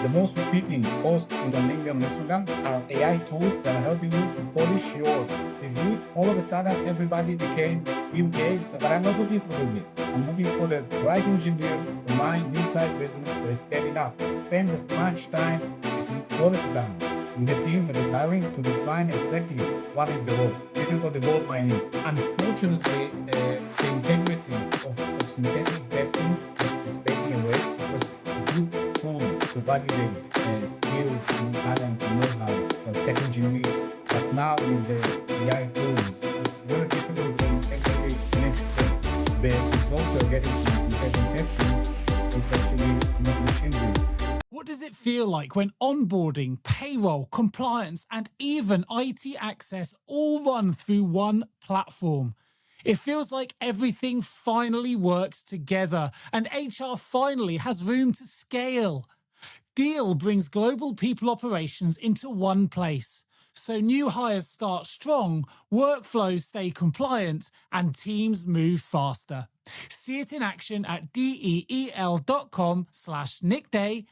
The most repeating posts in the LinkedIn and Instagram are AI tools that are helping you to polish your CV. All of a sudden, everybody became Bill Gates, but I'm not looking for Bill Gates. I'm looking for the right engineer for my mid-sized business that is scaling up. Spend as much time as you want it down with the team that is hiring to define exactly what is the role. This is what the gold mine is. Unfortunately, the integrity of synthetic testing is fading away because good tool to validate skills and talents and know-how of tech engineers. But now with the AI tools, it's very difficult to actually next step. The results you're getting from synthetic testing is actually not machine reading. What does it feel like when onboarding, payroll, compliance, and even IT access all run through one platform? It feels like everything finally works together and HR finally has room to scale. Deal brings global people operations into one place. So new hires start strong, workflows stay compliant, and teams move faster. See it in action at del.com/nickdayhr.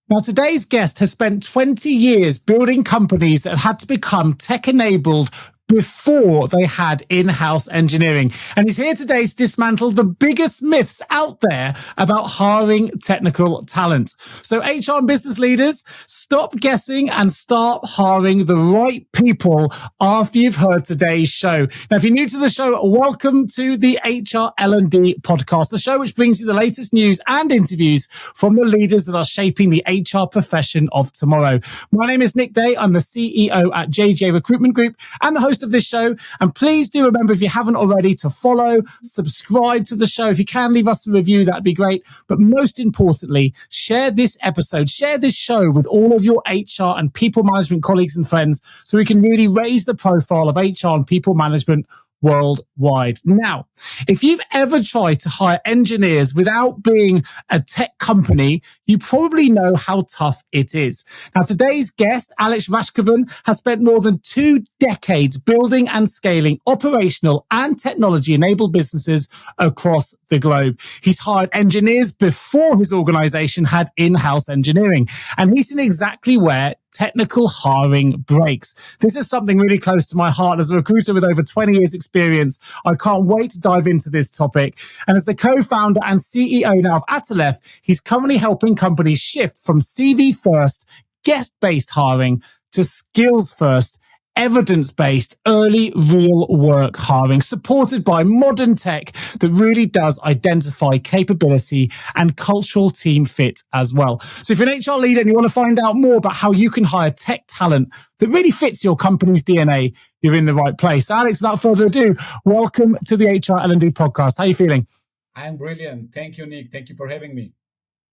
Now, today's guest has spent 20 years building companies that had to become tech-enabled before they had in-house engineering. And he's here today to dismantle the biggest myths out there about hiring technical talent. So HR and business leaders, stop guessing and start hiring the right people after you've heard today's show. Now, if you're new to the show, welcome to the HR L&D podcast, the show which brings you the latest news and interviews from the leaders that are shaping the HR profession of tomorrow. My name is Nick Day. I'm the CEO at JJ Recruitment Group and the host of this show. And please do remember, if you haven't already, to follow, subscribe to the show. If you can leave us a review, that'd be great. But most importantly, share this episode, share this show with all of your HR and people management colleagues and friends so we can really raise the profile of HR and people management worldwide. Now, if you've ever tried to hire engineers without being a tech company, you probably know how tough it is. Now, today's guest, Alex Rashkovan, has spent more than 2 decades building and scaling operational and technology-enabled businesses across the globe. He's hired engineers before his organization had in-house engineering, and he's seen exactly where technical hiring breaks. This is something really close to my heart. As a recruiter with over 20 years experience, I can't wait to dive into this topic. And as the co-founder and CEO now of Atalef, he's currently helping companies shift from CV first, guest-based hiring to skills first, evidence-based, early real work hiring, supported by modern tech that really does identify capability and cultural team fit as well. So if you're an HR leader and you want to find out more about how you can hire tech talent that really fits your company's DNA, you're in the right place. Alex, without further ado, welcome to the HR L&D podcast. How are you feeling? I'm brilliant. Thank you, Nick. Thank you for having me.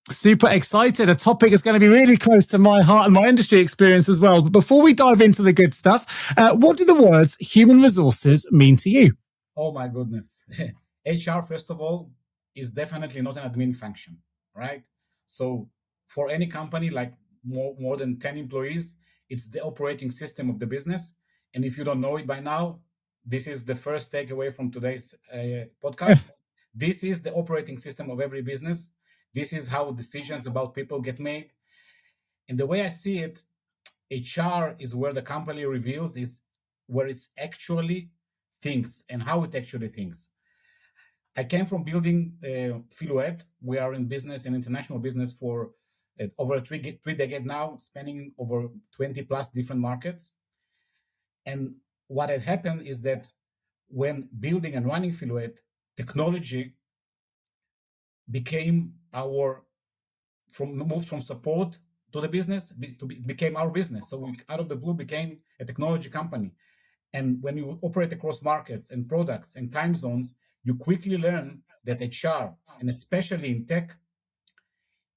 Super excited. A topic that's going to be really close to my heart and my industry experience as well. But before we dive into the good stuff, what do the words human resources mean to you? Oh my goodness. HR, first of all, is definitely not an admin function, right? So for any company like more than 10 employees, it's the operating system of the business. And if you don't know it by now, this is the first takeaway from today's podcast. This is the operating system of every business. This is how decisions about people get made. And the way I see it, HR is where the company reveals, is where it's actually thinks and how it actually thinks. I came from building Filuet. We are in business and international business for over three decades now, spanning over 20 plus different markets. And what had happened is that when building and running Filuet, technology became moved from support to the business, became our business. So we, out of the blue, became a technology company. And when you operate across markets and products and time zones, you quickly learn that HR, and especially in tech,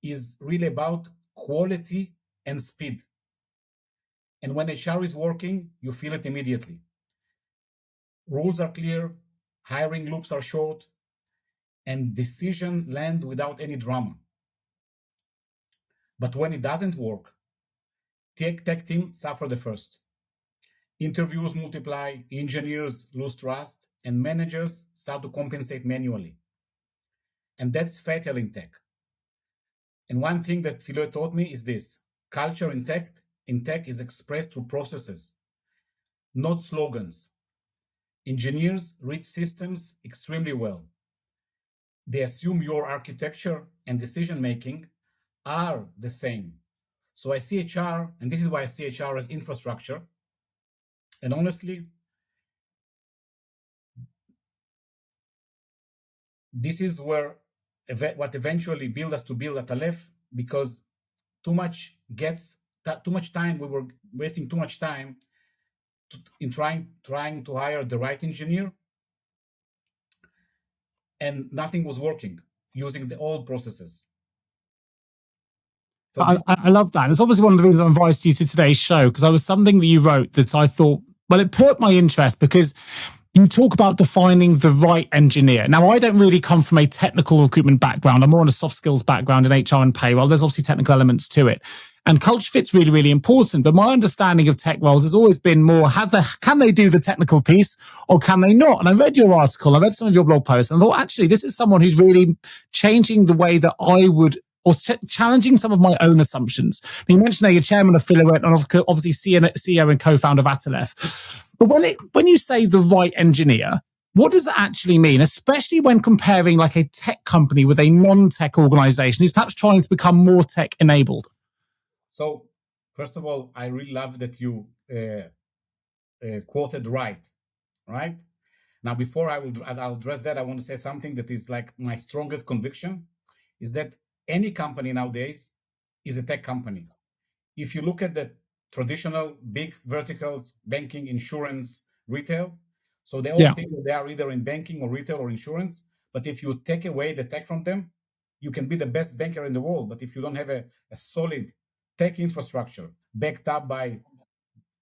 is really about quality and speed. And when HR is working, you feel it immediately. Rules are clear, hiring loops are short, and decisions land without any drama. But when it doesn't work, tech team suffer the first. Interviews multiply, engineers lose trust, and managers start to compensate manually. And that's fatal in tech. And one thing that Filuet taught me is this: culture in tech is expressed through processes, not slogans. Engineers read systems extremely well. They assume your architecture and decision making are the same. So I see HR, and this is why I see HR as infrastructure. And honestly, this is where what eventually built us to build Atalef, because too much time, we were wasting too much time in trying to hire the right engineer, and nothing was working using the old processes. So I love that. It's obviously one of the things I invited you to today's show because I was something that you wrote that I thought, well, it perked my interest because you talk about defining the right engineer. Now, I don't really come from a technical recruitment background. I'm more on a soft skills background in HR and payroll. There's obviously technical elements to it. And culture fit's really, really important. But my understanding of tech roles has always been more, can they do the technical piece or can they not? And I read your article, I read some of your blog posts, and I thought, actually, this is someone who's really changing the way that I would, or challenging some of my own assumptions. Now, you mentioned that you're chairman of Filuet and obviously CEO and co-founder of Atalef. But when you say the right engineer, what does that actually mean, especially when comparing like a tech company with a non-tech organization who's perhaps trying to become more tech enabled? So, first of all, I really love that you quoted right. Now, before I'll address that, I want to say something that is like my strongest conviction, is that any company nowadays is a tech company. If you look at the traditional big verticals, banking, insurance, retail, so they all think that they are either in banking or retail or insurance. But if you take away the tech from them, you can be the best banker in the world. But if you don't have a solid tech infrastructure backed up by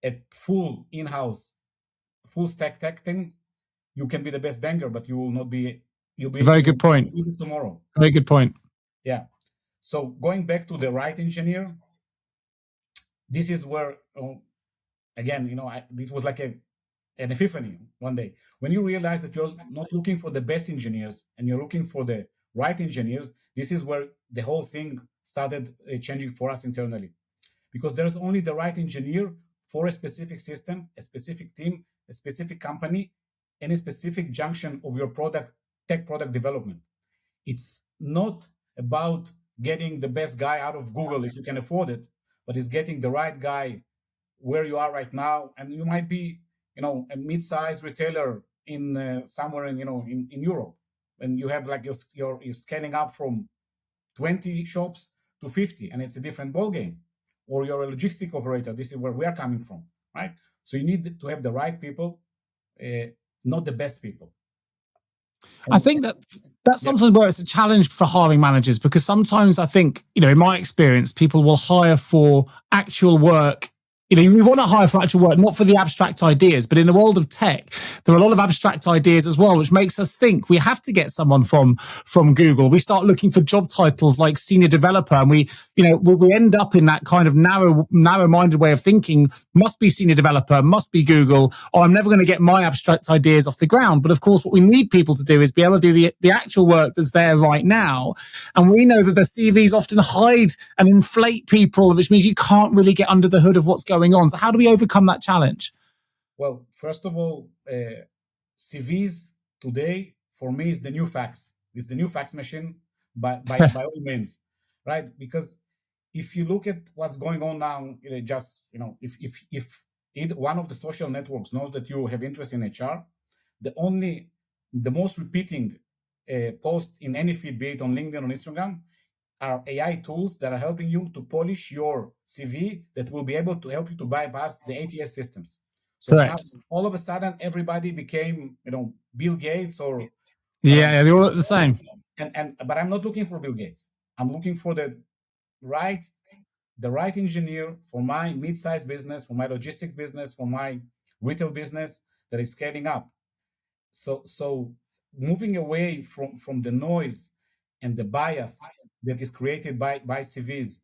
a full in-house, full stack tech thing, you can be the best banker, but you will not be. You'll be Very good point. Tomorrow. Very good point. Yeah. So going back to the right engineer, this is where, again, this was like an epiphany one day when you realize that you're not looking for the best engineers and you're looking for the right engineers. This is where the whole thing started changing for us internally, because there's only the right engineer for a specific system, a specific team, a specific company, and a specific junction of your tech product development. It's not about getting the best guy out of Google if you can afford it, but it's getting the right guy where you are right now. And you might be, a mid-sized retailer in somewhere in Europe, and you have like you're scaling up from 20 shops to 50, and it's a different ball game. Or you're a logistic operator. This is where we are coming from, right? So you need to have the right people, not the best people. I think that's something where it's a challenge for hiring managers, because sometimes I think, in my experience, people will hire for actual work. We want to hire for actual work, not for the abstract ideas. But in the world of tech, there are a lot of abstract ideas as well, which makes us think we have to get someone from Google. We start looking for job titles like senior developer, and we end up in that kind of narrow-minded way of thinking. Must be senior developer, must be Google, or I'm never going to get my abstract ideas off the ground. But of course, what we need people to do is be able to do the actual work that's there right now. And we know that the CVs often hide and inflate people, which means you can't really get under the hood of what's going on. So how do we overcome that challenge? Well, first of all, CVs today for me is the new fax. It's the new fax machine by all means, right? Because if you look at what's going on now, if one of the social networks knows that you have interest in HR, the most repeating post in any feed, be it on LinkedIn or Instagram, are AI tools that are helping you to polish your CV that will be able to help you to bypass the ATS systems. So now, all of a sudden, everybody became, Bill Gates or they're all the same. But I'm not looking for Bill Gates. I'm looking for the right engineer for my mid-sized business, for my logistics business, for my retail business that is scaling up. So moving away from the noise and the bias that is created by CVs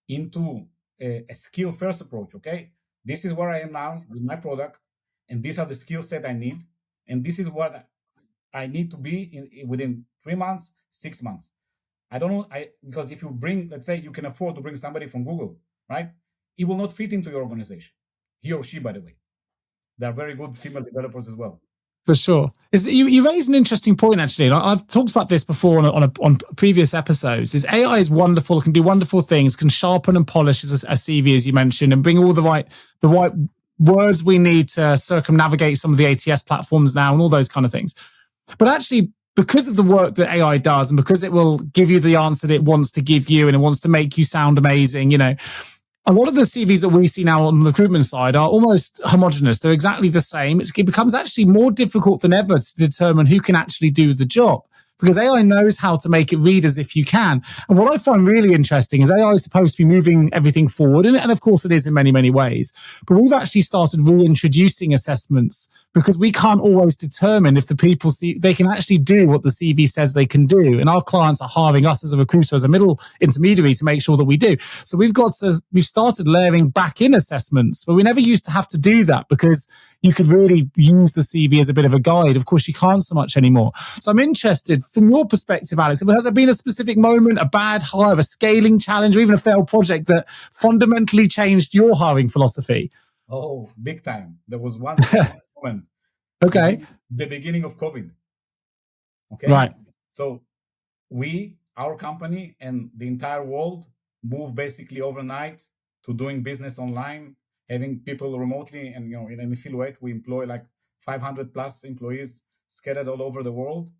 into a skill first approach. Okay, this is where I am now with my product, and these are the skill set I need, and this is what I need to be within 3 months, 6 months. I don't know. Because if you bring, let's say you can afford to bring somebody from Google, right? It will not fit into your organization. He or she, by the way. There are very good female developers as well. For sure. You raised an interesting point, actually. I've talked about this before on previous episodes. Is AI is wonderful, can do wonderful things, can sharpen and polish a CV, as you mentioned, and bring all the right words we need to circumnavigate some of the ATS platforms now and all those kind of things. But actually, because of the work that AI does and because it will give you the answer that it wants to give you and it wants to make you sound amazing, a lot of the CVs that we see now on the recruitment side are almost homogenous. They're exactly the same. It becomes actually more difficult than ever to determine who can actually do the job because AI knows how to make it read as if you can. And what I find really interesting is AI is supposed to be moving everything forward. And of course it is in many, many ways. But we've actually started reintroducing assessments because we can't always determine if the people see they can actually do what the CV says they can do. And our clients are hiring us as a recruiter, as a middle intermediary to make sure that we do. So we've started layering back in assessments, but we never used to have to do that because you could really use the CV as a bit of a guide. Of course, you can't so much anymore. So I'm interested from your perspective, Alex, has there been a specific moment, a bad hire, a scaling challenge, or even a failed project that fundamentally changed your hiring philosophy? Oh, big time. There was one specific moment. Okay. The beginning of COVID. Okay. Right. So our company and the entire world moved basically overnight to doing business online, having people remotely. And, in Filuet, we employ like 500 plus employees scattered all over the world.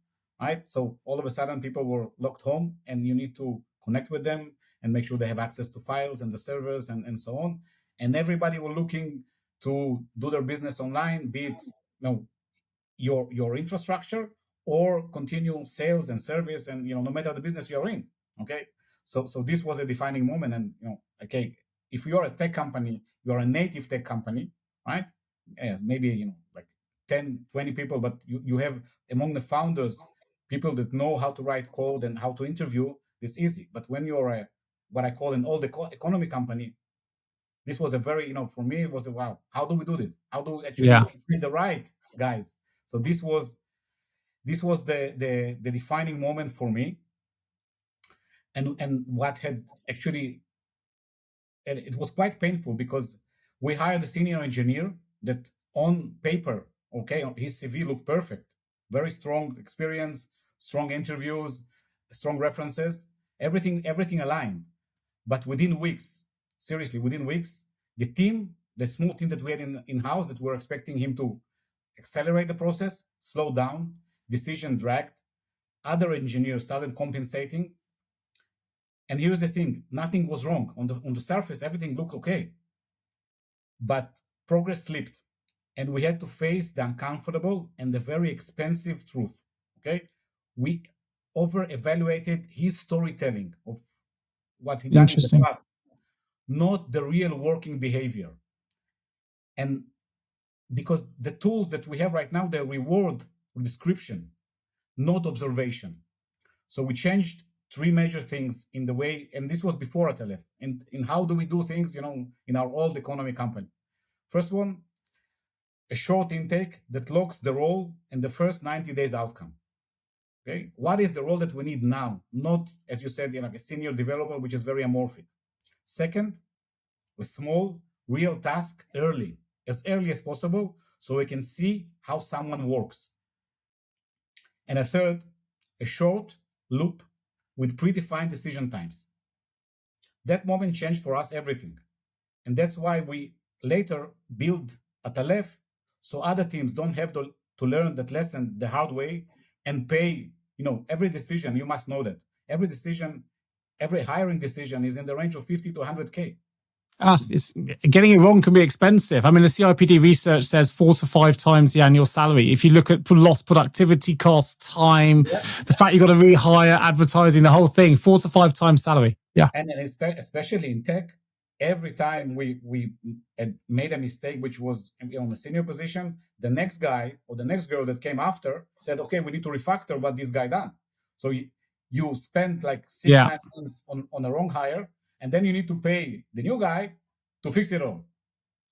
Right. So all of a sudden people were locked home and you need to connect with them and make sure they have access to files and the servers and so on. And everybody were looking to do their business online, be it, your infrastructure or continue sales and service and no matter the business you're in. Okay. So this was a defining moment. And okay, if you're a tech company, you're a native tech company, right? Maybe like 10, 20 people, but you have among the founders people that know how to write code and how to interview. It's easy. But when you're what I call an old economy company, this was a very, for me, it was a wow. How do we do this? How do we actually be the right guys? So this was the defining moment for me. And what had actually, and it was quite painful because we hired a senior engineer that on paper, okay, his CV looked perfect, very strong experience, strong interviews, strong references, everything aligned. But within weeks, seriously, within weeks, the small team that we had in-house that were expecting him to accelerate the process, slow down, decision dragged, other engineers started compensating. And here's the thing, nothing was wrong. On the surface, everything looked okay. But progress slipped. And we had to face the uncomfortable and the very expensive truth. Okay. We over-evaluated his storytelling of what he done in the past, not the real working behavior. And because the tools that we have right now, they reward description, not observation. So we changed three major things in the way, and this was before Atalef, and in how do we do things, in our old economy company. First one, a short intake that logs the role and the first 90 days outcome. Okay, what is the role that we need now? Not, as you said, like a senior developer, which is very amorphic. Second, a small, real task as early as possible, so we can see how someone works. And a third, a short loop with predefined decision times. That moment changed for us everything. And that's why we later build Atalef, so other teams don't have to learn that lesson the hard way and pay, every decision. You must know that every hiring decision is in the range of 50 to 100K. Getting it wrong can be expensive. I mean, the CIPD research says 4 to 5 times the annual salary. If you look at lost productivity costs, time, the fact you've got to rehire, advertising, the whole thing, 4 to 5 times salary. Yeah. And especially in tech, every time we had made a mistake, which was on a senior position, the next guy or the next girl that came after said, okay, we need to refactor what this guy done. So you spend like 6 months on a wrong hire, and then you need to pay the new guy to fix it all.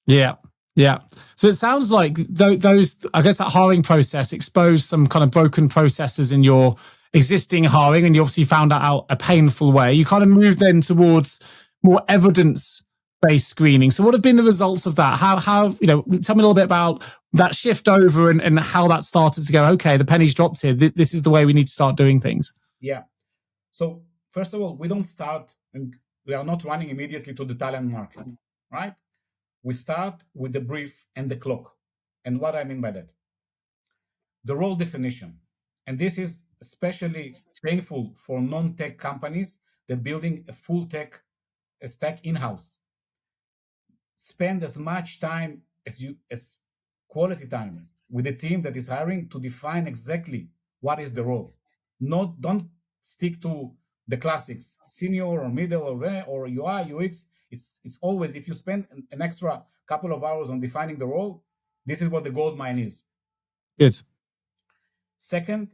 Yeah. Yeah. So it sounds like those, I guess that hiring process exposed some kind of broken processes in your existing hiring, and you obviously found that out a painful way. You kind of moved then towards more evidence based screening. So what have been the results of that? How, you know, tell me a little bit about that shift over and how that started to go, okay, the penny's dropped here. This is the way we need to start doing things. Yeah. So first of all, we don't start and we are not running immediately to the talent market, right? We start with the brief and the clock. And what I mean by that, the role definition. And this is especially painful for non-tech companies that building a full tech stack in-house. Spend as much time as quality time with the team that is hiring to define exactly what is the role. Not don't stick to the classics, senior or middle or UI UX. It's always, if you spend an extra couple of hours on defining the role, this is what the gold mine is. Good. Second,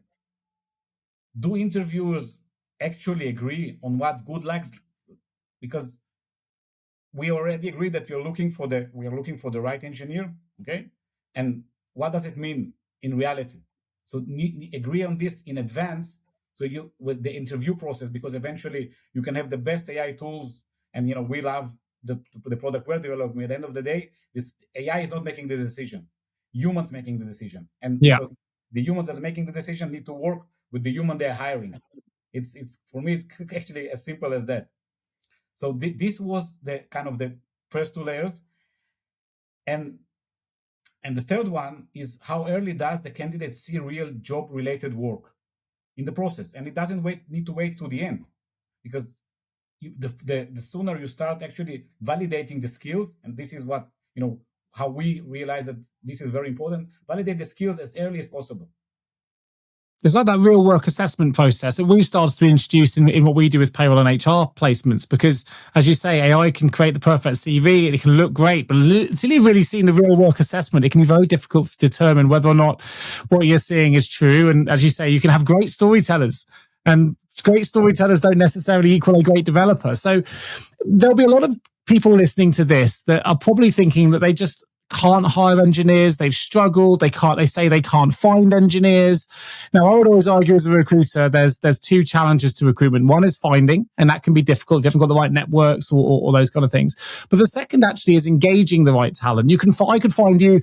do interviewers actually agree on what good looks? Because we already agree that we are looking for the right engineer, okay? And what does it mean in reality? So agree on this in advance, so you with the interview process, because eventually you can have the best AI tools, and we love the product we're developing. At the end of the day, this AI is not making the decision, humans making the decision, and Yeah. because the humans that are making the decision need to work with the human they're hiring. It's for me, it's actually as simple as that. So this was the kind of the first two layers, and the third one is how early does the candidate see real job related work in the process, and it doesn't need to wait to the end, because the sooner you start actually validating the skills, and this is what how we realize that this is very important. Validate the skills as early as possible. It's like that real work assessment process that we've started to introduce in what we do with payroll and HR placements, because as you say, AI can create the perfect CV and it can look great, but until you've really seen the real work assessment, it can be very difficult to determine whether or not what you're seeing is true. And as you say, you can have great storytellers, and great storytellers don't necessarily equal a great developer. So there'll be a lot of people listening to this that are probably thinking that they just can't hire engineers. They've struggled. They say they can't find engineers. Now, I would always argue as a recruiter, there's two challenges to recruitment. One is finding, and that can be difficult if you haven't got the right networks or those kind of things. But the second actually is engaging the right talent. I could find you,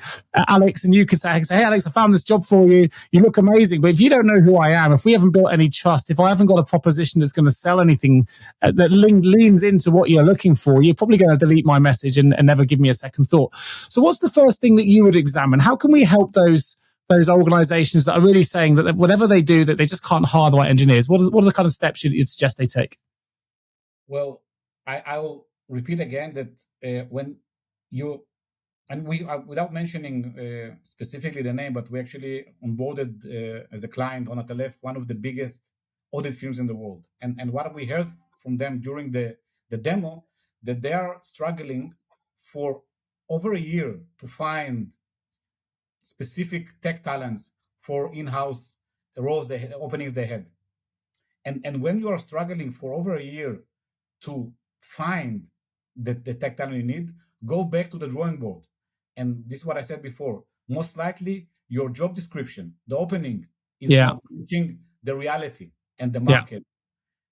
Alex, and you could say, hey, Alex, I found this job for you. You look amazing. But if you don't know who I am, if we haven't built any trust, if I haven't got a proposition that's going to sell anything that leans into what you're looking for, you're probably going to delete my message and never give me a second thought. So what's the first thing that you would examine? How can we help those organizations that are really saying that whatever they do, that they just can't hire the right engineers? What are the kind of steps you'd suggest they take? Well, I will repeat again that when you, and we, without mentioning specifically the name, but we actually onboarded as a client on Atalef, one of the biggest audit firms in the world. And what we heard from them during the demo, that they are struggling for over a year to find specific tech talents for in-house roles, openings they had. And when you are struggling for over a year to find the tech talent you need, go back to the drawing board. And this is what I said before. Most likely, your job description, the opening, is not reaching the reality and the market.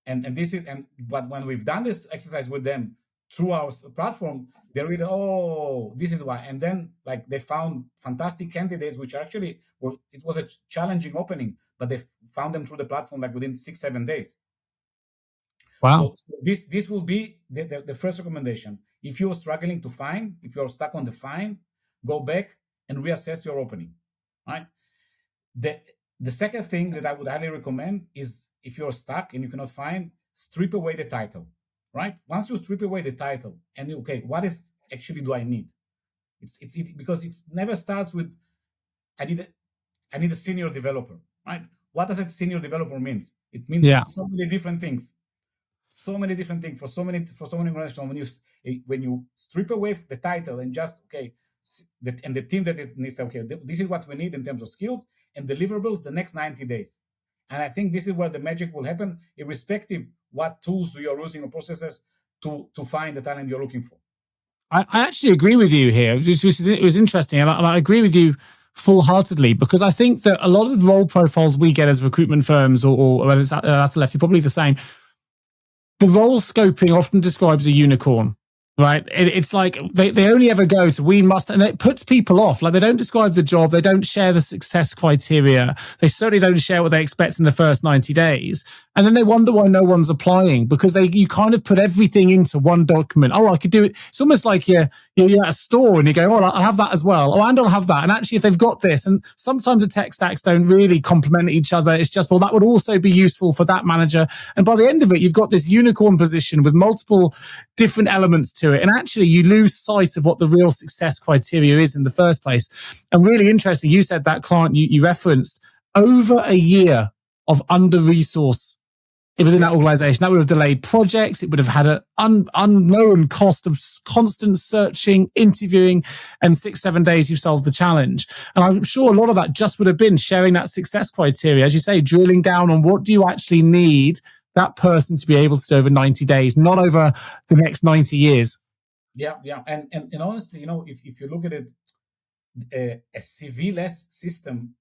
And this is, but when we've done this exercise with them through our platform, they really, oh, this is why. And then like they found fantastic candidates, which actually it was a challenging opening, but they found them through the platform like within 6-7 days. Wow. So this will be the first recommendation. If you're struggling to find, if you're stuck on the find, go back and reassess your opening, right? The second thing that I would highly recommend is, if you're stuck and you cannot find, strip away the title, right? Once you strip away the title and okay, what is actually do I need? It's because it never starts with I need a senior developer, right? What does a senior developer means? It means so many different things. So many different things for so many organizations. When you strip away the title and just and the team that it needs, okay, this is what we need in terms of skills and deliverables the next 90 days. And I think this is where the magic will happen, irrespective what tools you are using or processes to find the talent you're looking for. I actually agree with you here. It was interesting. And I agree with you full-heartedly, because I think that a lot of the role profiles we get as recruitment firms, or when it's at Atalef, you're probably the same. The role scoping often describes a unicorn, right? It's like they only ever go to we must, and it puts people off. Like, they don't describe the job, they don't share the success criteria, they certainly don't share what they expect in the first 90 days. And then they wonder why no one's applying, because you kind of put everything into one document. Oh, I could do it. It's almost like you're at a store and you go, oh, I'll have that as well. Oh, and I'll have that. And actually, if they've got this, and sometimes the tech stacks don't really complement each other. It's just, well, that would also be useful for that manager. And by the end of it, you've got this unicorn position with multiple different elements to it. And actually, you lose sight of what the real success criteria is in the first place. And really interesting, you said that client you referenced, over a year of under-resource within that organization. That would have delayed projects. It would have had an unknown cost of constant searching, interviewing, and 6-7 days you've solved the challenge. And I'm sure a lot of that just would have been sharing that success criteria, as you say, drilling down on what do you actually need that person to be able to do over 90 days, not over the next 90 years. Yeah. And honestly, if you look at it, a CV-less system,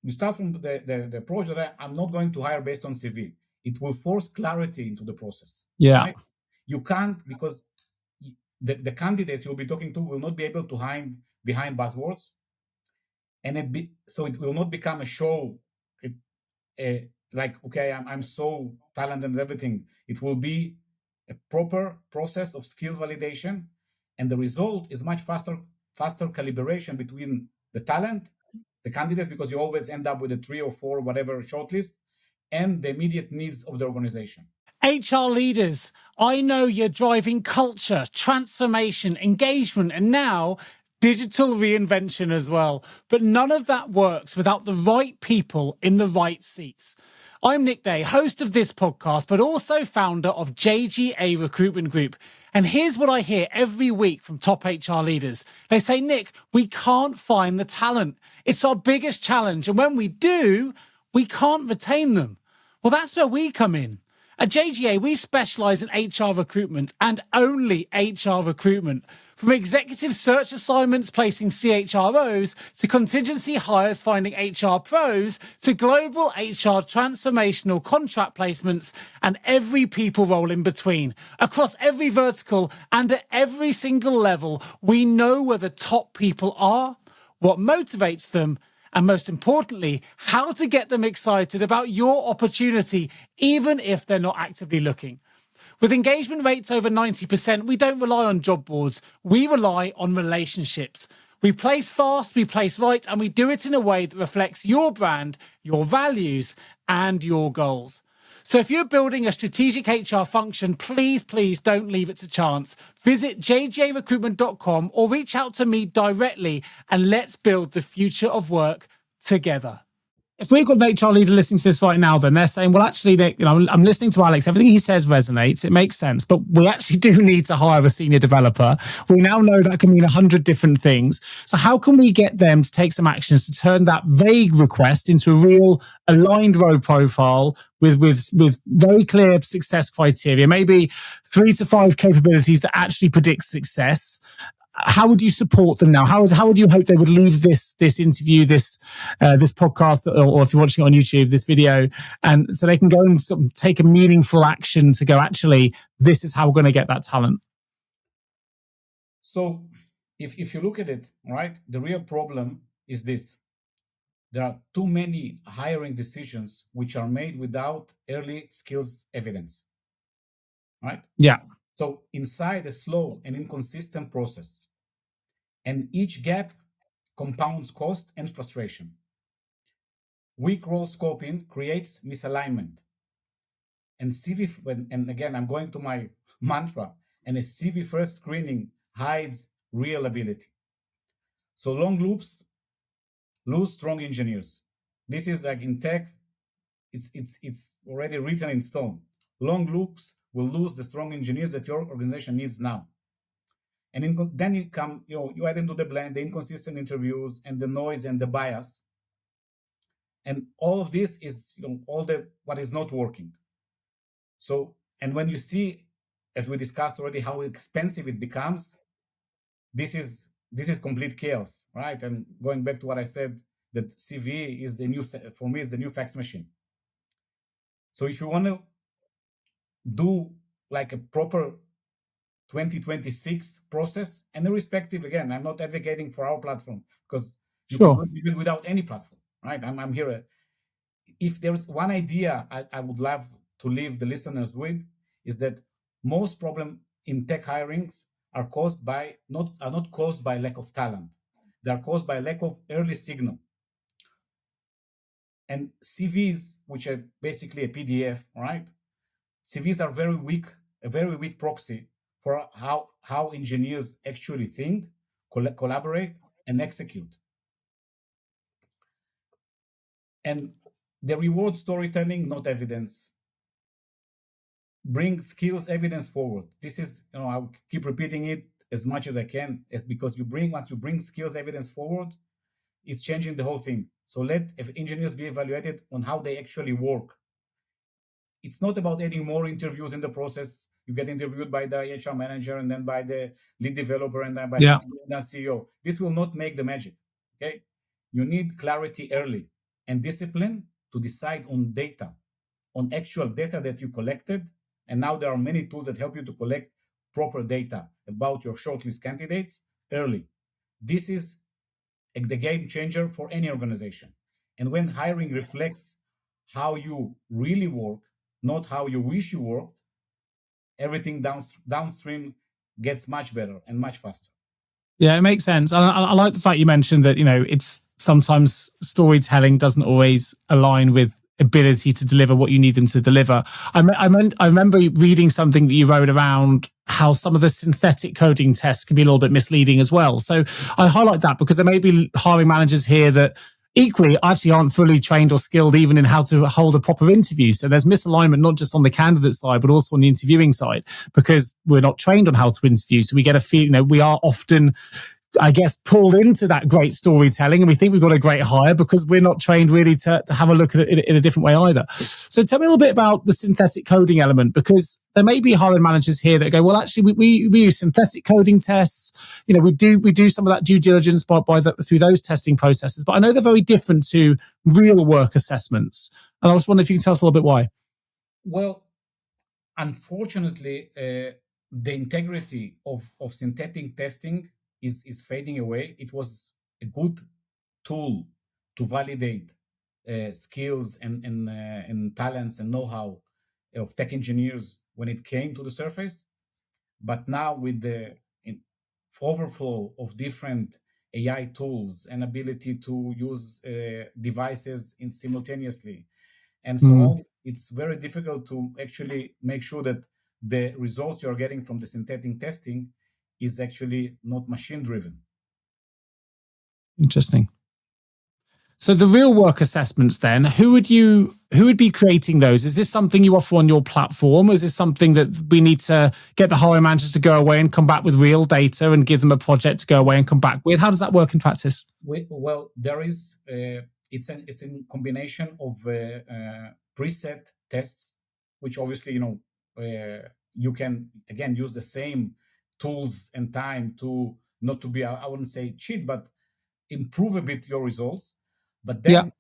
you start from the approach that I'm not going to hire based on CV. It will force clarity into the process. Yeah. Right? You can't, because the candidates you'll be talking to will not be able to hide behind buzzwords. And so it will not become a show. Like, okay, I'm so talented and everything. It will be a proper process of skills validation. And the result is much faster calibration between the talent, the candidates, because you always end up with a 3 or 4, whatever shortlist, and the immediate needs of the organization. HR leaders, I know you're driving culture, transformation, engagement, and now digital reinvention as well. But none of that works without the right people in the right seats. I'm Nick Day, host of this podcast, but also founder of JGA Recruitment Group. And here's what I hear every week from top HR leaders. They say, Nick, we can't find the talent. It's our biggest challenge. And when we do, we can't retain them. Well, that's where we come in. At JGA, we specialize in HR recruitment, and only HR recruitment. From executive search assignments placing CHROs, to contingency hires finding HR pros, to global HR transformational contract placements, and every people role in between. Across every vertical and at every single level, we know where the top people are, what motivates them, and most importantly, how to get them excited about your opportunity, even if they're not actively looking. With engagement rates over 90%, we don't rely on job boards. We rely on relationships. We place fast, we place right, and we do it in a way that reflects your brand, your values, and your goals. So if you're building a strategic HR function, please don't leave it to chance. Visit jjrecruitment.com or reach out to me directly, and let's build the future of work together. If we've got an HR leader listening to this right now, then they're saying, well, actually, I'm listening to Alex. Everything he says resonates. It makes sense. But we actually do need to hire a senior developer. We now know that can mean 100 different things. So how can we get them to take some actions to turn that vague request into a real aligned role profile with very clear success criteria, maybe 3 to 5 capabilities that actually predict success? How would you support them now? How would you hope they would leave this interview, this podcast, or if you're watching it on YouTube, this video, and so they can go and sort of take a meaningful action to go, actually, this is how we're going to get that talent? So if you look at it, right, the real problem is this. There are too many hiring decisions which are made without early skills evidence, right? Yeah. So inside a slow and inconsistent process, and each gap compounds cost and frustration. Weak role scoping creates misalignment. And and again, I'm going to my mantra, and a CV first screening hides real ability. So long loops lose strong engineers. This is like in tech, it's already written in stone. Long loops will lose the strong engineers that your organization needs now. And then you add into the blend the inconsistent interviews and the noise and the bias. And all of this is what is not working. So, and when you see as we discussed already, how expensive it becomes, this is complete chaos, right? And going back to what I said, that CV is for me, is the new fax machine. So if you want to do like a proper 2026 process, and irrespective, again, I'm not advocating for our platform, because you can do it even without any platform, right? I'm here. If there's one idea I would love to leave the listeners with, is that most problem in tech hirings are not caused by lack of talent. They are caused by lack of early signal. And CVs, which are basically a PDF, right? CVs are a very weak proxy for how engineers actually think, collaborate, and execute. And the reward storytelling, not evidence. Bring skills evidence forward. This is, I'll keep repeating it as much as I can, because once you bring skills evidence forward, it's changing the whole thing. So let engineers be evaluated on how they actually work. It's not about adding more interviews in the process. You get interviewed by the HR manager, and then by the lead developer, and then by the CEO. This will not make the magic. Okay, you need clarity early and discipline to decide on data, on actual data that you collected. And now there are many tools that help you to collect proper data about your shortlist candidates early. This is the game changer for any organization. And when hiring reflects how you really work, not how you wish you worked, everything downstream gets much better and much faster. Yeah, it makes sense. I like the fact you mentioned that, it's sometimes storytelling doesn't always align with ability to deliver what you need them to deliver. I remember reading something that you wrote around how some of the synthetic coding tests can be a little bit misleading as well. So I highlight that because there may be hiring managers here that equally actually aren't fully trained or skilled even in how to hold a proper interview. So there's misalignment, not just on the candidate side, but also on the interviewing side, because we're not trained on how to interview. So we get a feel, we are often, I guess, pulled into that great storytelling, and we think we've got a great hire because we're not trained really to have a look at it in a different way either. So tell me a little bit about the synthetic coding element, because there may be hiring managers here that go, well, actually, we use synthetic coding tests. We do some of that due diligence through those testing processes, but I know they're very different to real work assessments. And I was wondering if you can tell us a little bit why. Well, unfortunately, the integrity of synthetic testing is fading away. It was a good tool to validate skills and talents and know-how of tech engineers when it came to the surface. But now with the overflow of different AI tools and ability to use devices simultaneously and so on, it's very difficult to actually make sure that the results you're getting from the synthetic testing is actually not machine driven. Interesting. So the real work assessments then, who would be creating those? Is this something you offer on your platform? Or is this something that we need to get the hiring managers to go away and come back with real data and give them a project to go away and come back with? How does that work in practice? Well, there is, it's a combination of preset tests, which obviously, you can, again, use the same tools and time to not to be, I wouldn't say cheat, but improve a bit your results. But then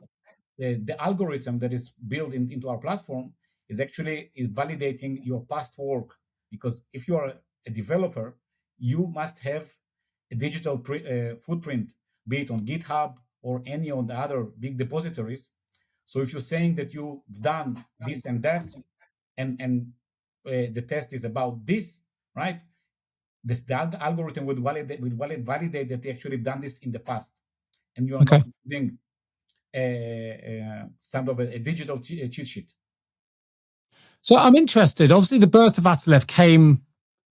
the algorithm that is built into our platform is validating your past work. Because if you are a developer, you must have a digital footprint, be it on GitHub or any of the other big depositories. So if you're saying that you've done this and that, and the test is about this, right? The algorithm would validate that they actually done this in the past, and you are not using some of a digital cheat sheet. So I'm interested. Obviously, the birth of Atalef came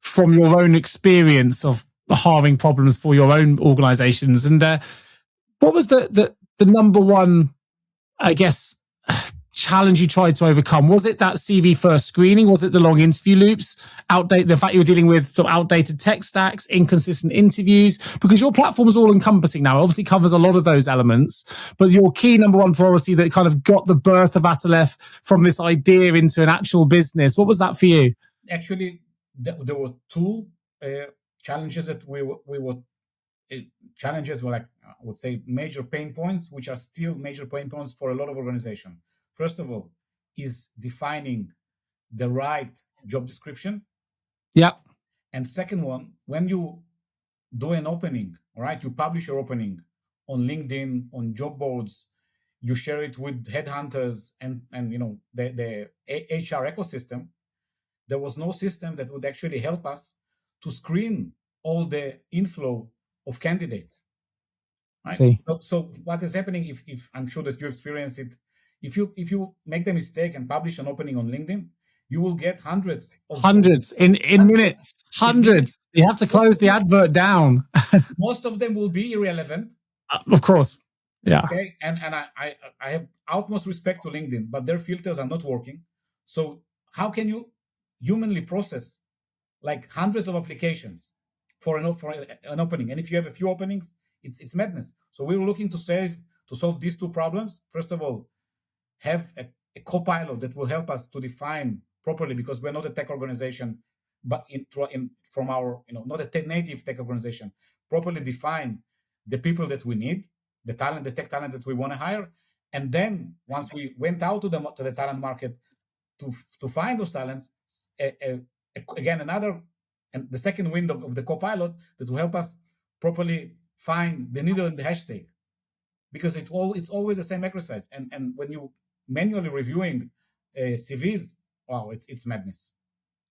from your own experience of hiring problems for your own organizations. And what was the number one, I guess, challenge you tried to overcome? Was it that CV first screening? Was it the long interview loops? The fact you were dealing with sort of outdated tech stacks, inconsistent interviews? Because your platform is all encompassing now. It obviously covers a lot of those elements, but your key number one priority that kind of got the birth of Atalef from this idea into an actual business, what was that for you? Actually, there were two challenges that we were challenges were like, I would say, major pain points, which are still major pain points for a lot of organizations. First of all, is defining the right job description. Yeah. And second one, when you do an opening, all right, you publish your opening on LinkedIn, on job boards, you share it with headhunters and the HR ecosystem. There was no system that would actually help us to screen all the inflow of candidates. Right? See. So what is happening, if I'm sure that you experience it, if you make the mistake and publish an opening on LinkedIn, you will get hundreds in minutes, hundreds. You have to close the advert down. Most of them will be irrelevant. Of course. Yeah. Okay. And I have utmost respect to LinkedIn, but their filters are not working. So how can you humanly process like hundreds of applications for an opening? And if you have a few openings, it's madness. So we were looking to solve these two problems. First of all, have a co-pilot that will help us to define properly, because we're not a tech organization, but from our not a native tech organization, properly define the people that we need, the tech talent that we want to hire. And then once we went out to the talent market to find those talents, again, and the second window of the co-pilot that will help us properly find the needle in the haystack, because it's always the same exercise. And when you manually reviewing CVs, wow, it's madness.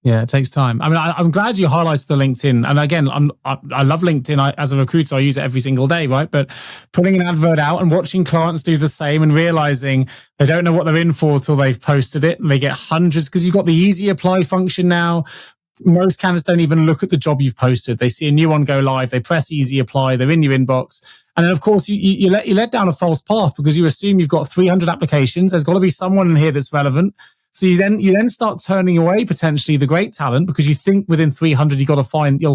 Yeah, it takes time. I mean, I'm glad you highlighted the LinkedIn. And again, I love LinkedIn. As a recruiter, I use it every single day, right? But putting an advert out and watching clients do the same and realizing they don't know what they're in for till they've posted it, and they get hundreds, because you've got the easy apply function now. Most candidates don't even look at the job you've posted. They see a new one go live, they press easy apply, they're in your inbox. And then, of course, you let down a false path, because you assume you've got 300 applications. There's got to be someone in here that's relevant. So you then start turning away potentially the great talent, because you think within 300 you'll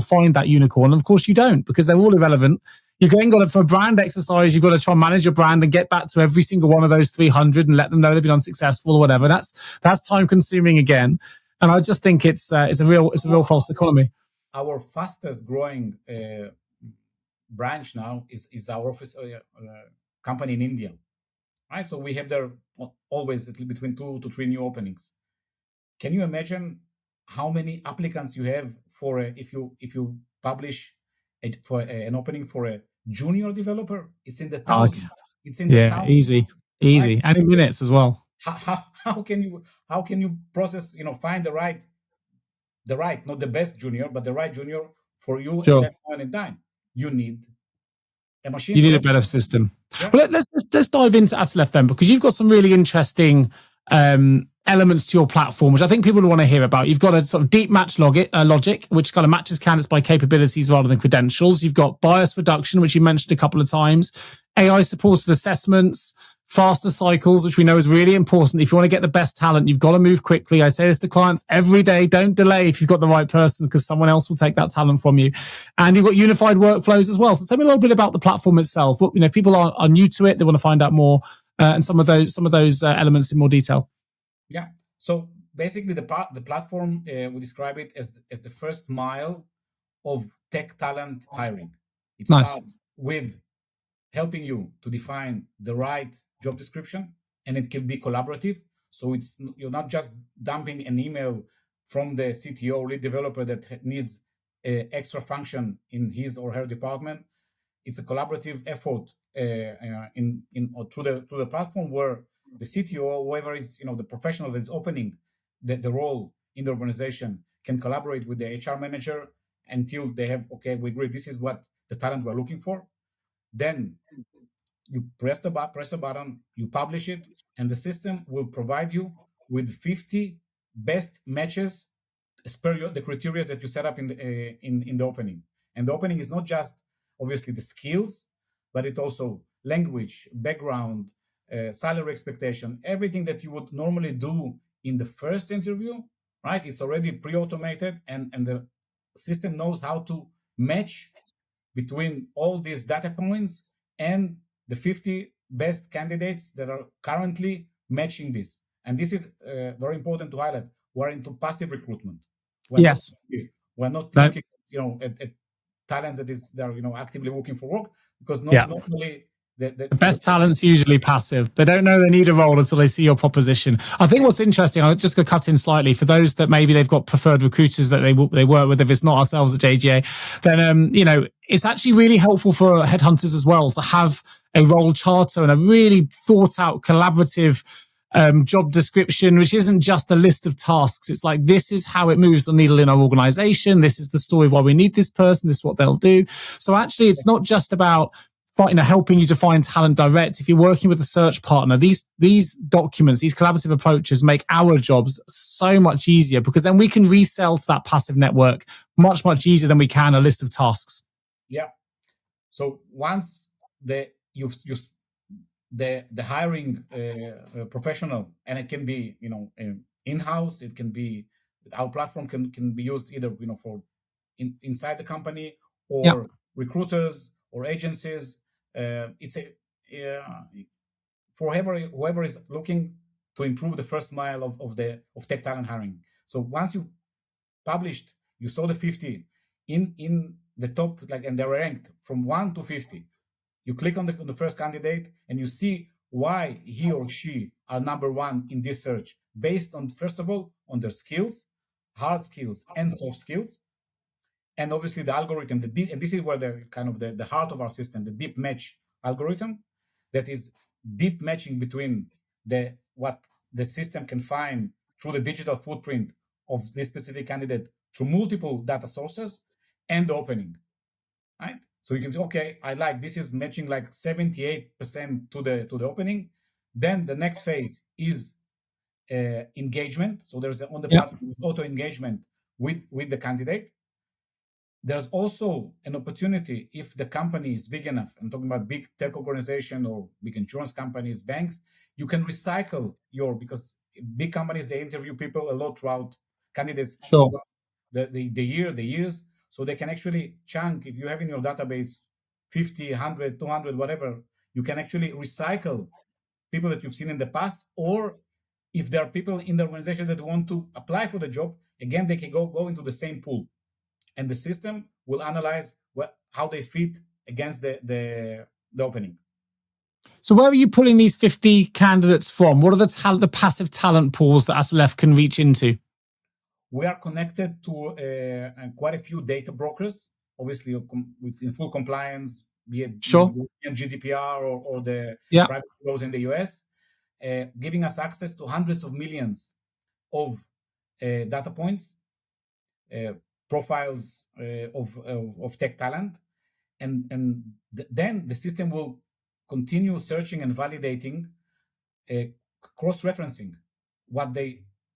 find that unicorn. And of course you don't, because they're all irrelevant. You've then got to, for a brand exercise, you've got to try and manage your brand and get back to every single one of those 300 and let them know they've been unsuccessful or whatever. That's time consuming again. And I just think it's a real false economy. Our fastest growing branch now is our office company in India. Right, so we have there always between 2 to 3 new openings. Can you imagine how many applicants you have for if you publish for an opening for a junior developer? It's in the thousands. It's in the thousands. Easy, right? And in minutes as well. How can you process? Find the right, not the best junior, but the right junior for you Sure. at that point in time. You need a machine. You need a better system. Yeah. Well, let's dive into Atalef then, because you've got some really interesting elements to your platform, which I think people would want to hear about. You've got a sort of deep match logic, which kind of matches candidates by capabilities rather than credentials. You've got bias reduction, which you mentioned a couple of times, AI supported assessments, faster cycles, which we know is really important. If you want to get the best talent, you've got to move quickly. I say this to clients every day. Don't delay if you've got the right person, because someone else will take that talent from you. And you've got unified workflows as well. So tell me a little bit about the platform itself. If people are new to it, they want to find out more, and some of those elements in more detail. Yeah. So basically the platform, we describe it as the first mile of tech talent hiring. It starts with helping you to define the right job description, and it can be collaborative. So you're not just dumping an email from the CTO lead developer that needs extra function in his or her department. It's a collaborative effort through the platform, where the CTO, whoever is the professional that is opening the role in the organization, can collaborate with the HR manager until they have, okay, we agree, this is what the talent we're looking for. Then you press a button, you publish it, and the system will provide you with 50 best matches as per the criteria that you set up in the opening. And the opening is not just obviously the skills, but it also language, background, salary expectation, everything that you would normally do in the first interview, right? It's already pre-automated, and the system knows how to match between all these data points and the 50 best candidates that are currently matching this. And this is very important to highlight. We're into passive recruitment. Yes. We're not No. looking, at talents they're actively looking for work, because Yeah. normally The best talent's usually passive. They don't know they need a role until they see your proposition. I think what's interesting, I'm just going to cut in slightly, for those that maybe they've got preferred recruiters that they work with, if it's not ourselves at JGA, then, it's actually really helpful for headhunters as well to have a role charter and a really thought out collaborative job description, which isn't just a list of tasks. It's like, this is how it moves the needle in our organization. This is the story why we need this person. This is what they'll do. So actually, it's not just about helping you to find talent direct. If you're working with a search partner, these documents, these collaborative approaches make our jobs so much easier, because then we can resell to that passive network much, much easier than we can a list of tasks. Yeah. So once the hiring professional, and it can be in-house, it can be, our platform can be used either for inside the company, or recruiters or agencies. It's for whoever is looking to improve the first mile of tech talent hiring. So once you published, you saw the 50 in the top, and they're ranked from 1 to 50. You click on the first candidate, and you see why he or she are number one in this search, based on, first of all, on their skills, hard skills and soft skills, and obviously the algorithm. And this is where the heart of our system, the deep match algorithm, that is deep matching between what the system can find through the digital footprint of this specific candidate through multiple data sources and the opening, right? So you can say, okay, I like this is matching like 78% to the opening. Then the next phase is engagement. So there's on the platform auto engagement with the candidate. There's also an opportunity, if the company is big enough, I'm talking about big tech organization or big insurance companies, banks, you can recycle because big companies, they interview people a lot throughout candidates, Sure. the years. So they can actually chunk, if you have in your database 50, 100, 200, whatever, you can actually recycle people that you've seen in the past. Or if there are people in the organization that want to apply for the job, again, they can go into the same pool. And the system will analyze how they fit against the opening. So where are you pulling these 50 candidates from? What are the passive talent pools that Atalef can reach into? We are connected to quite a few data brokers, obviously in full compliance, be it GDPR or the privacy laws in the US, giving us access to hundreds of millions of data points, profiles of tech talent, and then the system will continue searching and validating, cross-referencing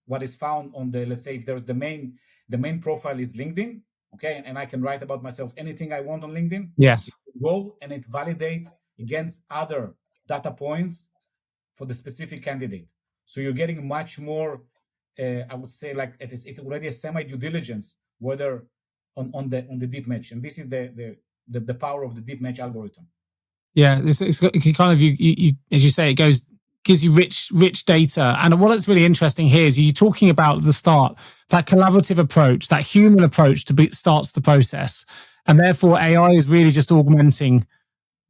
what is found on the, let's say, if there's the main profile is LinkedIn, okay, and I can write about myself anything I want on LinkedIn. Yes. Go and it validate against other data points for the specific candidate. So you're getting much more, I would say, like it's already a semi due diligence, whether on the deep match, and this is the power of the deep match algorithm. Yeah, it's kind of you as you say, gives you rich data. And what's really interesting here is you're talking about at the start, that collaborative approach, that human approach starts the process, and therefore AI is really just augmenting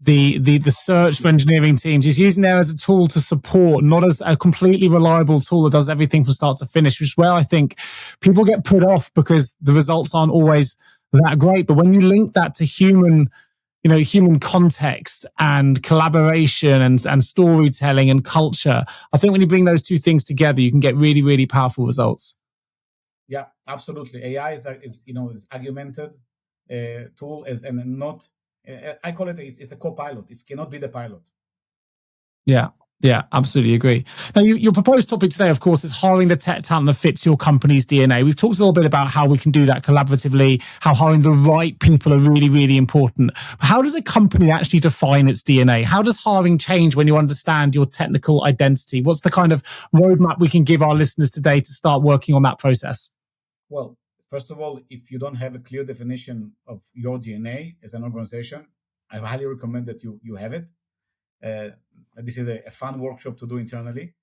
the search for engineering teams. He's using there as a tool to support, not as a completely reliable tool that does everything from start to finish, which is where I think people get put off because the results aren't always that great. But when you link that to human context and collaboration and storytelling and culture, I think when you bring those two things together, you can get really, really powerful results. Yeah, absolutely. AI is augmented tool and not. I call it's a co-pilot. It cannot be the pilot. Yeah, absolutely agree. Now, your proposed topic today, of course, is hiring the tech talent that fits your company's DNA. We've talked a little bit about how we can do that collaboratively, how hiring the right people are really, really important. But how does a company actually define its DNA? How does hiring change when you understand your technical identity? What's the kind of roadmap we can give our listeners today to start working on that process? Well, first of all, if you don't have a clear definition of your DNA as an organization, I highly recommend that you have it. This is a fun workshop to do internally.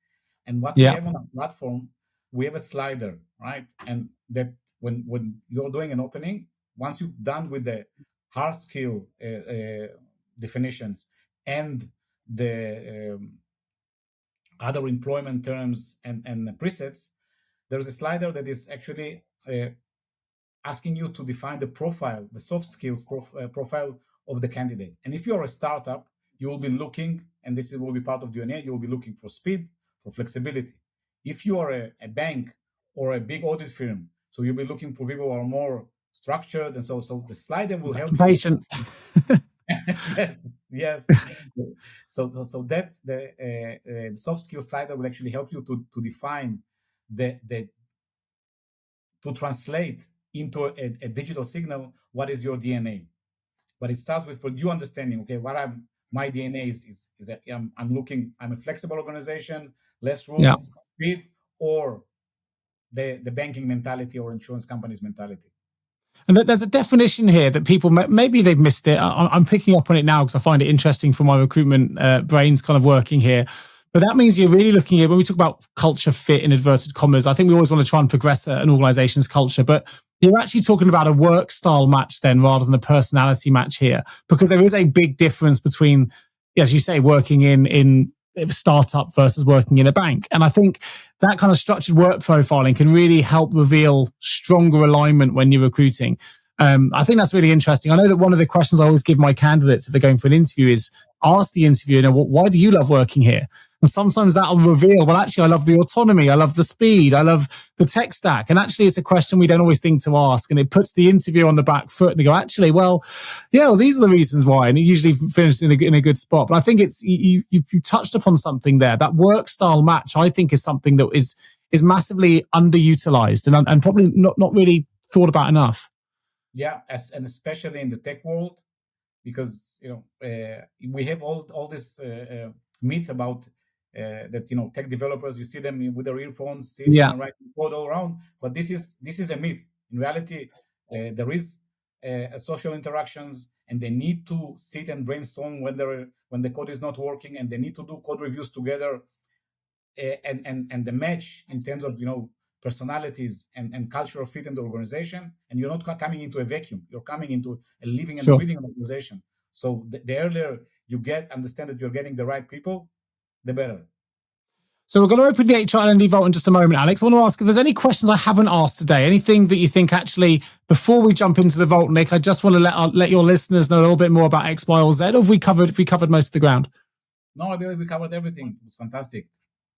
And what we have on our platform, we have a slider, right? And that when you're doing an opening, once you're done with the hard skill definitions and the other employment terms and presets, there's a slider that is actually asking you to define the profile, the soft skills profile of the candidate. And if you're a startup, you will be looking, and this will be part of DNA, you will be looking for speed, for flexibility. If you are a bank or a big audit firm, so you'll be looking for people who are more structured, and so the slider will help you. Patient. yes. So that the soft skill slider will actually help you to define the to translate into a digital signal what is your DNA. But it starts with for you understanding, okay, my DNA is that I'm a flexible organization, less rules, speed, or the banking mentality or insurance companies mentality. And there's a definition here that people, maybe they've missed it. I'm picking up on it now because I find it interesting for my recruitment brains kind of working here. But that means you're really looking at, when we talk about culture fit in inverted commas, I think we always want to try and progress an organization's culture, but you're actually talking about a work style match then rather than a personality match here, because there is a big difference between, as you say, working in startup versus working in a bank. And I think that kind of structured work profiling can really help reveal stronger alignment when you're recruiting. I think that's really interesting. I know that one of the questions I always give my candidates if they're going for an interview is ask the interviewer, why do you love working here? And sometimes that'll reveal, well, actually, I love the autonomy. I love the speed. I love the tech stack. And actually, it's a question we don't always think to ask. And it puts the interview on the back foot and they go, actually, well, these are the reasons why. And it usually finishes in a good spot. But I think it's you touched upon something there. That work style match, I think, is something that is massively underutilized and probably not really thought about enough. Yeah, and especially in the tech world, because we have all this myth about that tech developers, you see them with their earphones sitting and writing code all around, but this is a myth. In reality, there is social interactions, and they need to sit and brainstorm when the code is not working, and they need to do code reviews together, and the match in terms of personalities and cultural fit in the organization. And you're not coming into a vacuum, you're coming into a living and breathing organization. So the earlier you understand that you're getting the right people, the better. So we're going to open the HR L&D Vault in just a moment, Alex. I want to ask if there's any questions I haven't asked today, anything that you think actually, before we jump into the Vault, Nick, I just want to let your listeners know a little bit more about X, Y, or Z, or have we covered most of the ground? No, I believe we covered everything. It was fantastic.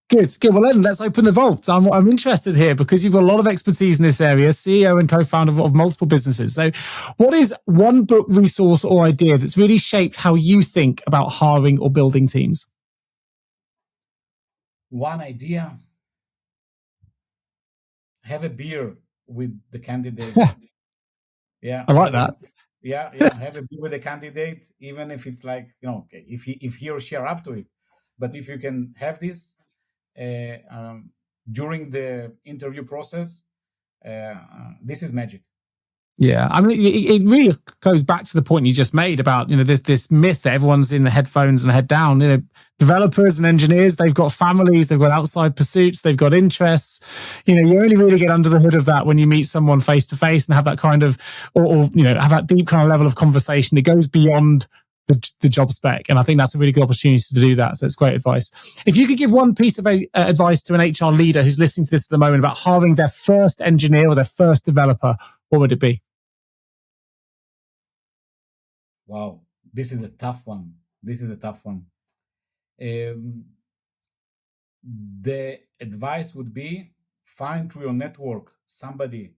Good. Well, then let's open the vault. I'm interested here because you've got a lot of expertise in this area, CEO and co-founder of multiple businesses. So what is one book, resource, or idea that's really shaped how you think about hiring or building teams? One idea: have a beer with the candidate. Yeah, I like that. Have a beer with the candidate, even if it's like, okay, if he or she are up to it. But if you can have this during the interview process, this is magic. Yeah, I mean, it really goes back to the point you just made about this myth that everyone's in the headphones and head down. Developers and engineers, they've got families, they've got outside pursuits, they've got interests. You only really get under the hood of that when you meet someone face to face and have that kind of, or have that deep kind of level of conversation. It goes beyond the job spec, and I think that's a really good opportunity to do that. So it's great advice. If you could give one piece of advice to an HR leader who's listening to this at the moment about hiring their first engineer or their first developer, what would it be? Wow, this is a tough one. The advice would be, find through your network somebody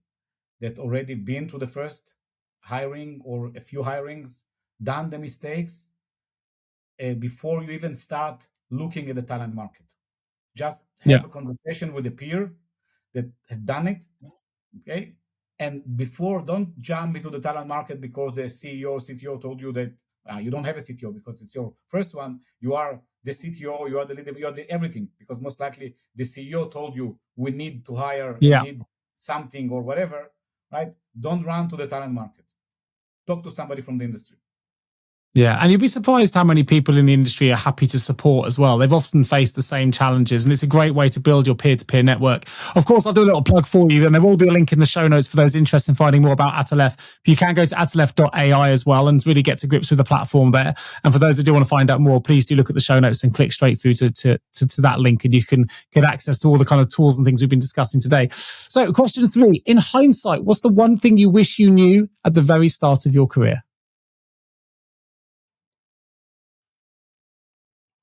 that already been to the first hiring or a few hirings, done the mistakes before you even start looking at the talent market. Just have a conversation with a peer that has done it, okay? And before, don't jump into the talent market because the CEO or CTO told you that you don't have a CTO because it's your first one. You are the CTO, you are the leader, you are the everything, because most likely the CEO told you we need to hire, we need something or whatever, right? Don't run to the talent market. Talk to somebody from the industry. Yeah, and you'd be surprised how many people in the industry are happy to support as well. They've often faced the same challenges, and it's a great way to build your peer-to-peer network. Of course, I'll do a little plug for you, and there will be a link in the show notes for those interested in finding more about Atalef. You can go to atalef.ai as well and really get to grips with the platform there. And for those that do want to find out more, please do look at the show notes and click straight through to that link, and you can get access to all the kind of tools and things we've been discussing today. So question 3, in hindsight, what's the one thing you wish you knew at the very start of your career?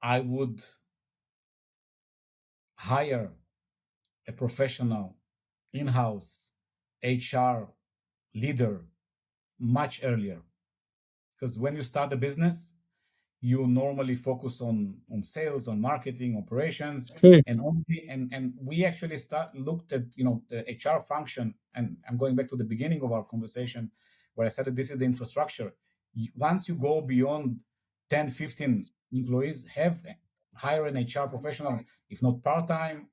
I would hire a professional in-house HR leader much earlier. Because when you start a business, you normally focus on sales, on marketing, operations, True. and we actually looked at the HR function. And I'm going back to the beginning of our conversation where I said that this is the infrastructure. Once you go beyond 10, 15 employees, hire an HR professional, if not part-time,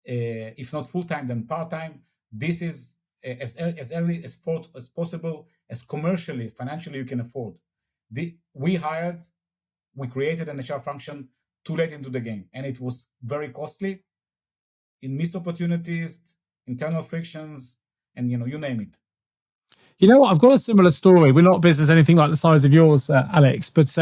if not full-time, then part-time. This is as early as possible, as commercially, financially you can afford. We created an HR function too late into the game, and it was very costly in missed opportunities, internal frictions, and you name it. You know what? I've got a similar story. We're not a business anything like the size of yours, Alex, but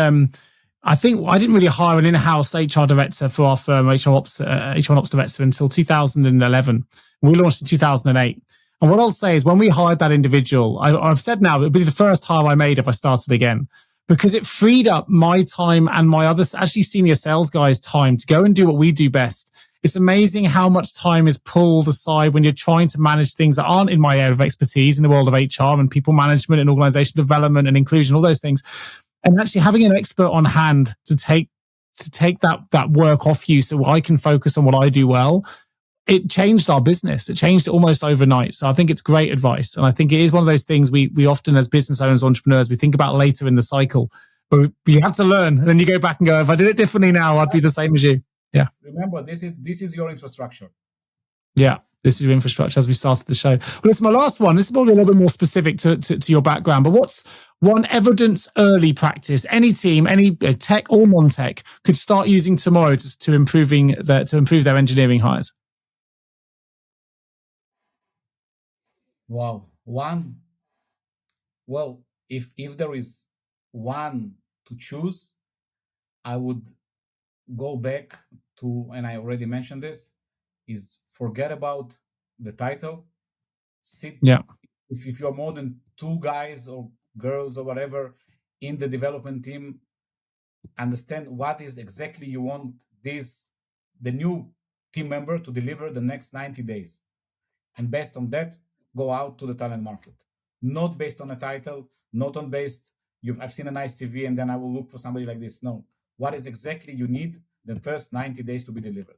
I think I didn't really hire an in-house HR director for our firm, HR Ops director, until 2011. We launched in 2008. And what I'll say is when we hired that individual, I've said now, it would be the first hire I made if I started again, because it freed up my time and my other actually senior sales guys' time to go and do what we do best. It's amazing how much time is pulled aside when you're trying to manage things that aren't in my area of expertise in the world of HR and people management and organization development and inclusion, all those things. And actually having an expert on hand to take that work off you so I can focus on what I do well, it changed our business. It changed it almost overnight. So I think it's great advice. And I think it is one of those things we often, as business owners, entrepreneurs, we think about later in the cycle. But you have to learn. And then you go back and go, if I did it differently now, I'd be the same as you. Yeah. Remember, this is your infrastructure. Yeah. This is your infrastructure as we started the show. Well, this is my last one. This is probably a little bit more specific to your background, but what's one evidence early practice any team, any tech or non-tech could start using tomorrow to improve their engineering hires? Wow. Well, if there is one to choose, I would go back to, and I already mentioned this, is forget about the title. If you're more than 2 guys or girls or whatever in the development team, understand what is exactly you want the new team member to deliver the next 90 days. And based on that, go out to the talent market. Not based on a title, not on I've seen a nice CV and then I will look for somebody like this. No. What is exactly you need the first 90 days to be delivered?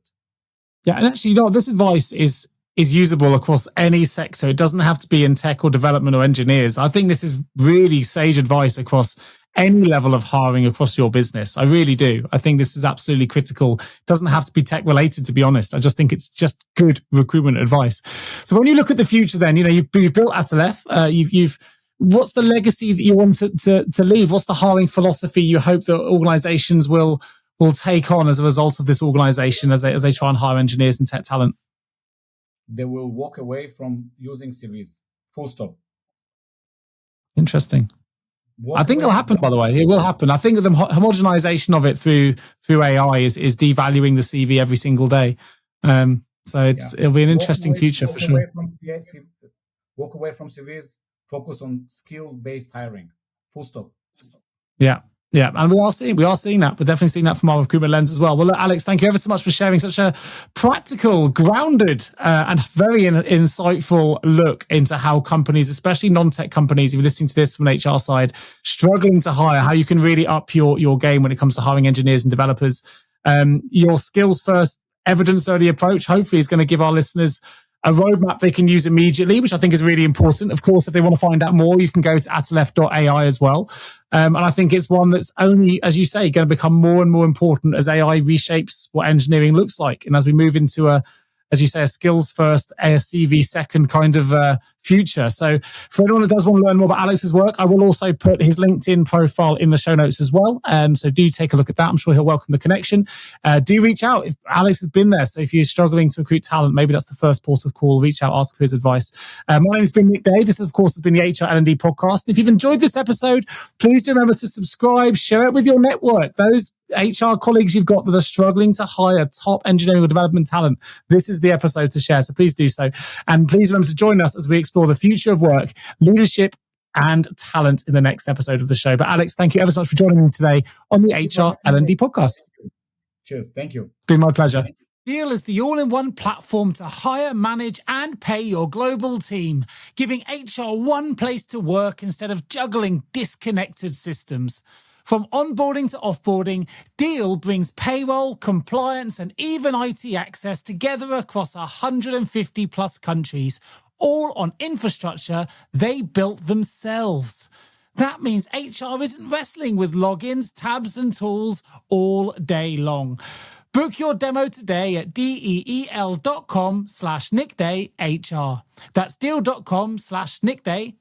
Yeah, and actually, this advice is usable across any sector. It doesn't have to be in tech or development or engineers. I think this is really sage advice across any level of hiring across your business. I really do. I think this is absolutely critical. It doesn't have to be tech related, to be honest. I just think it's just good recruitment advice. So when you look at the future, then you've built Atalef. What's the legacy that you want to leave? What's the hiring philosophy you hope that organizations will take on as a result of this organization as they try and hire engineers and tech talent? They will walk away from using CVs. Full stop. Interesting. I think it'll happen, by the way. It will happen. I think the homogenization of it through AI is devaluing the CV every single day. So it'll be an interesting future for sure. Walk away from CVs, focus on skill-based hiring. Full stop. Yeah. Yeah, and we are seeing that. We're definitely seeing that from our recruitment lens as well. Well, look, Alex, thank you ever so much for sharing such a practical, grounded, and very insightful look into how companies, especially non-tech companies, if you're listening to this from an HR side, struggling to hire, how you can really up your game when it comes to hiring engineers and developers. Your skills first, evidence early approach, hopefully is going to give our listeners a roadmap they can use immediately, which I think is really important. Of course, if they want to find out more, you can go to atalef.ai as well. And I think it's one that's only, as you say, going to become more and more important as AI reshapes what engineering looks like. And as we move into a skills first, a CV second kind of future. So for anyone that does want to learn more about Alex's work, I will also put his LinkedIn profile in the show notes as well. So do take a look at that. I'm sure he'll welcome the connection. Do reach out if Alex has been there. So if you're struggling to recruit talent, maybe that's the first port of call. Reach out, ask for his advice. My name's been Nick Day. This, of course, has been the HR L&D podcast. If you've enjoyed this episode, please do remember to subscribe, share it with your network. Those HR colleagues you've got that are struggling to hire top engineering or development talent, this is the episode to share. So please do so. And please remember to join us as we explore the future of work, leadership, and talent in the next episode of the show. But Alex, thank you ever so much for joining me today on the HR L&D podcast. Cheers. Thank you. Been my pleasure. Deal is the all-in-one platform to hire, manage, and pay your global team, giving HR one place to work instead of juggling disconnected systems. From onboarding to offboarding, Deal brings payroll, compliance, and even IT access together across 150 plus countries, all on infrastructure they built themselves. That means HR isn't wrestling with logins, tabs, and tools all day long. Book your demo today at deel.com/nickdayhr. That's deal.com/nickdayhr.